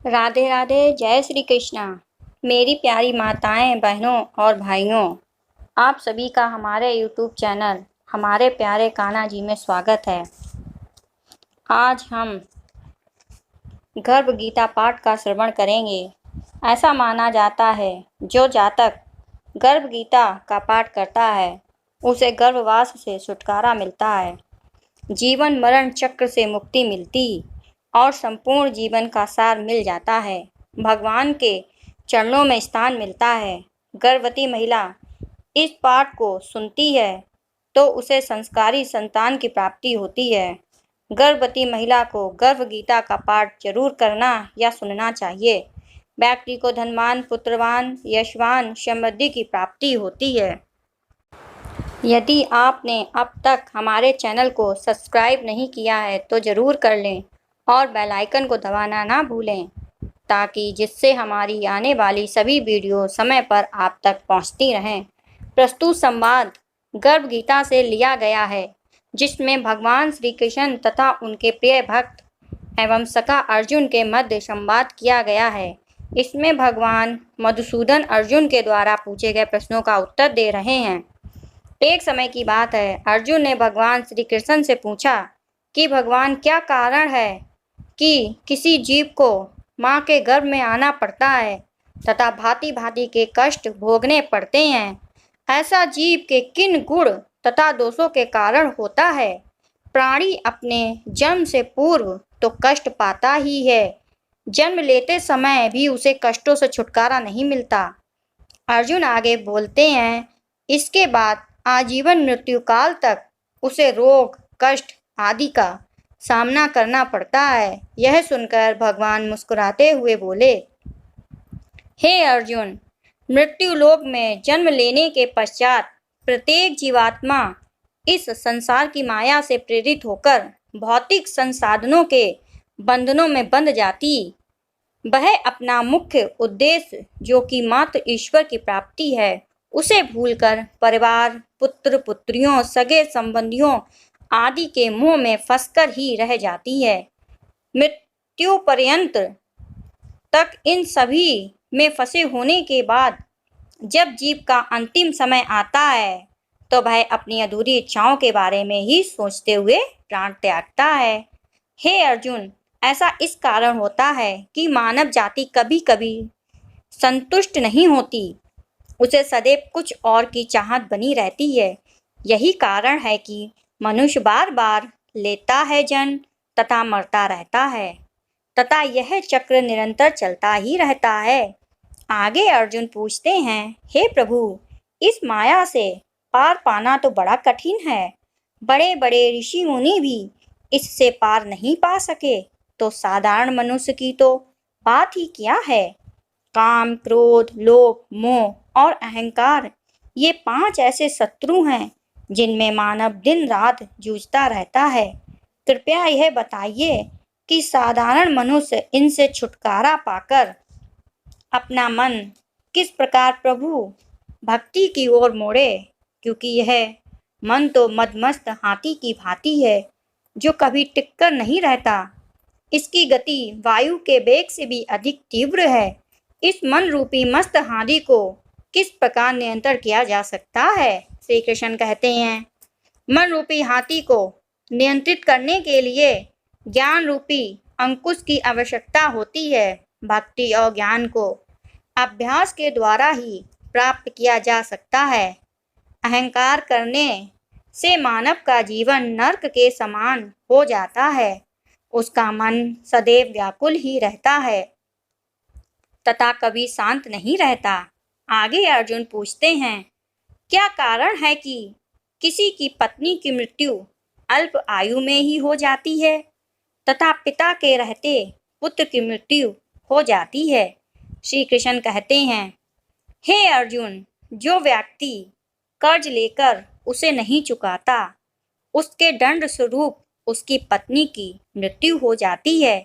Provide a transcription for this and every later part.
राधे राधे। जय श्री कृष्णा। मेरी प्यारी माताएं, बहनों और भाइयों, आप सभी का हमारे YouTube चैनल हमारे प्यारे कान्हा जी में स्वागत है। आज हम गर्भ गीता पाठ का श्रवण करेंगे। ऐसा माना जाता है जो जातक गर्भ गीता का पाठ करता है उसे गर्भवास से छुटकारा मिलता है, जीवन मरण चक्र से मुक्ति मिलती और संपूर्ण जीवन का सार मिल जाता है। भगवान के चरणों में स्थान मिलता है। गर्भवती महिला इस पाठ को सुनती है तो उसे संस्कारी संतान की प्राप्ति होती है। गर्भवती महिला को गर्भ गीता का पाठ जरूर करना या सुनना चाहिए। व्यक्ति को धनवान, पुत्रवान, यशवान, समृद्धि की प्राप्ति होती है। यदि आपने अब तक हमारे चैनल को सब्सक्राइब नहीं किया है तो ज़रूर कर लें और बेल आइकन को दबाना ना भूलें, ताकि जिससे हमारी आने वाली सभी वीडियो समय पर आप तक पहुंचती रहें। प्रस्तुत संवाद गर्भ गीता से लिया गया है, जिसमें भगवान श्री कृष्ण तथा उनके प्रिय भक्त एवं सखा अर्जुन के मध्य संवाद किया गया है। इसमें भगवान मधुसूदन अर्जुन के द्वारा पूछे गए प्रश्नों का उत्तर दे रहे हैं। एक समय की बात है, अर्जुन ने भगवान श्री कृष्ण से पूछा कि भगवान, क्या कारण है कि किसी जीव को माँ के गर्भ में आना पड़ता है तथा भांति भांति के कष्ट भोगने पड़ते हैं। ऐसा जीव के किन गुण तथा दोषों के कारण होता है? प्राणी अपने जन्म से पूर्व तो कष्ट पाता ही है, जन्म लेते समय भी उसे कष्टों से छुटकारा नहीं मिलता। अर्जुन आगे बोलते हैं, इसके बाद आजीवन मृत्यु काल तक उसे रोग, कष्ट आदि का सामना करना पड़ता है। यह सुनकर भगवान मुस्कुराते हुए बोले, हे अर्जुन, मृत्यु लोक में जन्म लेने के पश्चात प्रत्येक जीवात्मा इस संसार की माया से प्रेरित होकर भौतिक संसाधनों के बंधनों में बंध जाती। वह अपना मुख्य उद्देश्य, जो कि मात्र ईश्वर की प्राप्ति है, उसे भूलकर परिवार, पुत्र पुत्रियों, सगे संबंधियों आदि के मुंह में फंसकर ही रह जाती है। मृत्यु पर्यंत तक इन सभी में फंसे होने के बाद जब जीव का अंतिम समय आता है तो वह अपनी अधूरी इच्छाओं के बारे में ही सोचते हुए प्राण त्यागता है। हे अर्जुन, ऐसा इस कारण होता है कि मानव जाति कभी कभी संतुष्ट नहीं होती, उसे सदैव कुछ और की चाहत बनी रहती है। यही कारण है कि मनुष्य बार बार लेता है जन्म तथा मरता रहता है तथा यह चक्र निरंतर चलता ही रहता है। आगे अर्जुन पूछते हैं, हे प्रभु, इस माया से पार पाना तो बड़ा कठिन है। बड़े बड़े ऋषि मुनि भी इससे पार नहीं पा सके, तो साधारण मनुष्य की तो बात ही क्या है। काम, क्रोध, लोभ, मोह और अहंकार, ये 5 ऐसे शत्रु हैं जिनमें मानव दिन रात जूझता रहता है। कृपया यह बताइए कि साधारण मनुष्य इनसे छुटकारा पाकर अपना मन किस प्रकार प्रभु भक्ति की ओर मोड़े, क्योंकि यह मन तो मदमस्त हाथी की भांति है जो कभी टिककर नहीं रहता। इसकी गति वायु के वेग से भी अधिक तीव्र है। इस मन रूपी मस्त हाथी को किस प्रकार नियंत्रण किया जा सकता है? श्री कृष्ण कहते हैं, मन रूपी हाथी को नियंत्रित करने के लिए ज्ञान रूपी अंकुश की आवश्यकता होती है। भक्ति और ज्ञान को अभ्यास के द्वारा ही प्राप्त किया जा सकता है। अहंकार करने से मानव का जीवन नरक के समान हो जाता है। उसका मन सदैव व्याकुल ही रहता है तथा कभी शांत नहीं रहता। आगे अर्जुन पूछते हैं, क्या कारण है कि किसी की पत्नी की मृत्यु अल्प आयु में ही हो जाती है तथा पिता के रहते पुत्र की मृत्यु हो जाती है? श्री कृष्ण कहते हैं, हे अर्जुन, जो व्यक्ति कर्ज लेकर उसे नहीं चुकाता, उसके दंड स्वरूप उसकी पत्नी की मृत्यु हो जाती है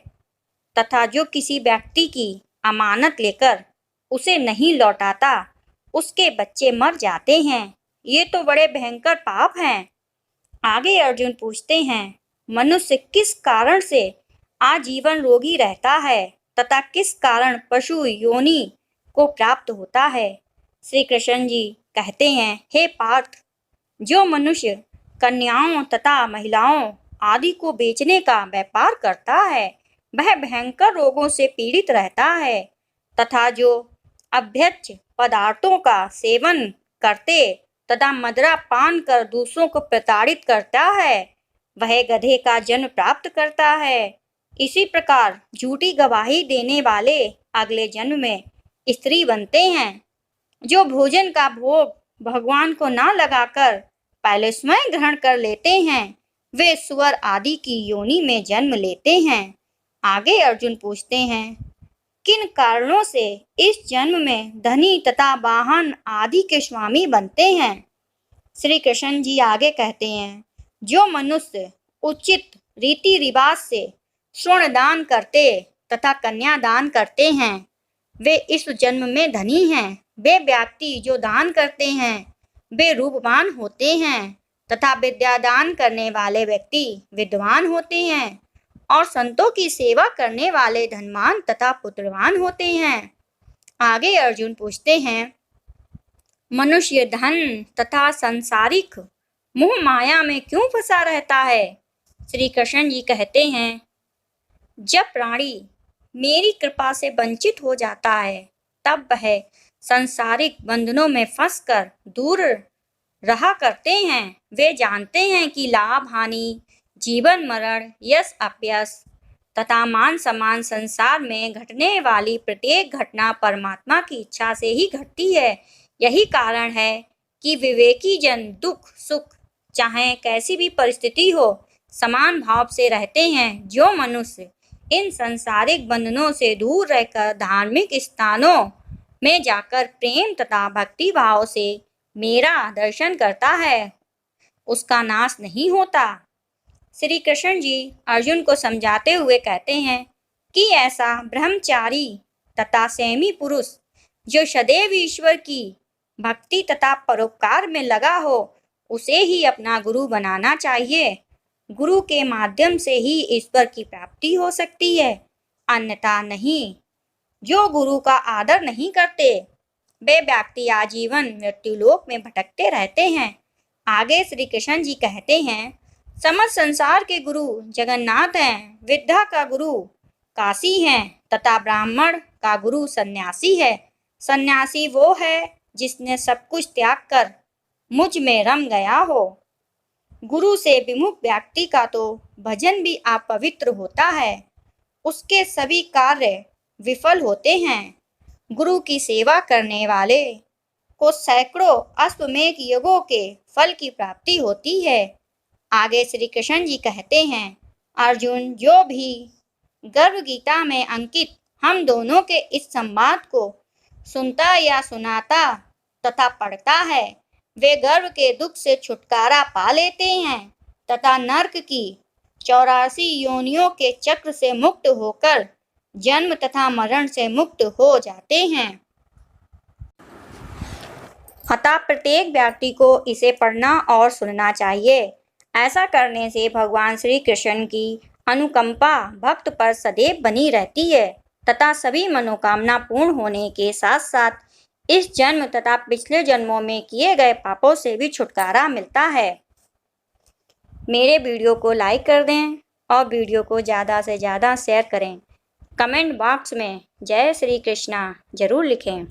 तथा जो किसी व्यक्ति की अमानत लेकर उसे नहीं लौटाता, उसके बच्चे मर जाते हैं। ये तो बड़े भयंकर पाप हैं। आगे अर्जुन पूछते हैं, मनुष्य किस कारण से आजीवन रोगी रहता है तथा किस कारण पशु योनि को प्राप्त होता है। श्री कृष्ण जी कहते हैं, हे पार्थ, जो मनुष्य कन्याओं तथा महिलाओं आदि को बेचने का व्यापार करता है वह भयंकर रोगों से पीड़ित रहता है, तथा जो अभ्यच्च पदार्थों का सेवन करते तथा मदिरा पान कर दूसरों को प्रताड़ित करता है वह गधे का जन्म प्राप्त करता है। इसी प्रकार झूठी गवाही देने वाले अगले जन्म में स्त्री बनते हैं। जो भोजन का भोग भगवान को ना लगाकर पहले स्वयं ग्रहण कर लेते हैं वे सुअर आदि की योनि में जन्म लेते हैं। आगे अर्जुन पूछते हैं, किन कारणों से इस जन्म में धनी तथा वाहन आदि के स्वामी बनते हैं। श्री कृष्ण जी आगे कहते हैं, जो मनुष्य उचित रीति रिवाज से स्वर्ण दान करते तथा कन्या दान करते हैं वे इस जन्म में धनी हैं। वे व्यक्ति जो दान करते हैं वे रूपवान होते हैं तथा विद्या दान करने वाले व्यक्ति विद्वान होते हैं और संतों की सेवा करने वाले धनवान तथा पुत्रवान होते हैं। आगे अर्जुन पूछते हैं, मनुष्य धन तथा संसारिक मोह माया में क्यों फंसा रहता है। श्री कृष्ण जी कहते हैं, जब प्राणी मेरी कृपा से वंचित हो जाता है तब वह संसारिक बंधनों में फंसकर दूर रहा करते हैं। वे जानते हैं कि लाभ हानि, जीवन मरण, यश अपयश तथा मान सम्मान संसार में घटने वाली प्रत्येक घटना परमात्मा की इच्छा से ही घटती है। यही कारण है कि विवेकी जन दुख सुख चाहे कैसी भी परिस्थिति हो समान भाव से रहते हैं। जो मनुष्य इन सांसारिक बंधनों से दूर रहकर धार्मिक स्थानों में जाकर प्रेम तथा भक्ति भाव से मेरा दर्शन करता है उसका नाश नहीं होता। श्री कृष्ण जी अर्जुन को समझाते हुए कहते हैं कि ऐसा ब्रह्मचारी तथा संयमी पुरुष जो सदैव ईश्वर की भक्ति तथा परोपकार में लगा हो उसे ही अपना गुरु बनाना चाहिए। गुरु के माध्यम से ही ईश्वर की प्राप्ति हो सकती है, अन्यथा नहीं। जो गुरु का आदर नहीं करते वे व्यक्ति आजीवन मृत्युलोक में भटकते रहते हैं। आगे श्री कृष्ण जी कहते हैं, समस्त संसार के गुरु जगन्नाथ हैं, विद्या का गुरु काशी हैं तथा ब्राह्मण का गुरु सन्यासी है। सन्यासी वो है जिसने सब कुछ त्याग कर मुझ में रम गया हो। गुरु से विमुख व्यक्ति का तो भजन भी अपवित्र होता है, उसके सभी कार्य विफल होते हैं। गुरु की सेवा करने वाले को सैकड़ों अश्वमेध यज्ञों के फल की प्राप्ति होती है। आगे श्री कृष्ण जी कहते हैं, अर्जुन जो भी गर्भ गीता में अंकित हम दोनों के इस संवाद को सुनता या सुनाता तथा पढ़ता है वे गर्भ के दुख से छुटकारा पा लेते हैं तथा नरक की 84 योनियों के चक्र से मुक्त होकर जन्म तथा मरण से मुक्त हो जाते हैं। अतः प्रत्येक व्यक्ति को इसे पढ़ना और सुनना चाहिए। ऐसा करने से भगवान श्री कृष्ण की अनुकंपा भक्त पर सदैव बनी रहती है तथा सभी मनोकामना पूर्ण होने के साथ साथ इस जन्म तथा पिछले जन्मों में किए गए पापों से भी छुटकारा मिलता है। मेरे वीडियो को लाइक कर दें और वीडियो को ज़्यादा से ज़्यादा शेयर करें। कमेंट बॉक्स में जय श्री कृष्णा जरूर लिखें।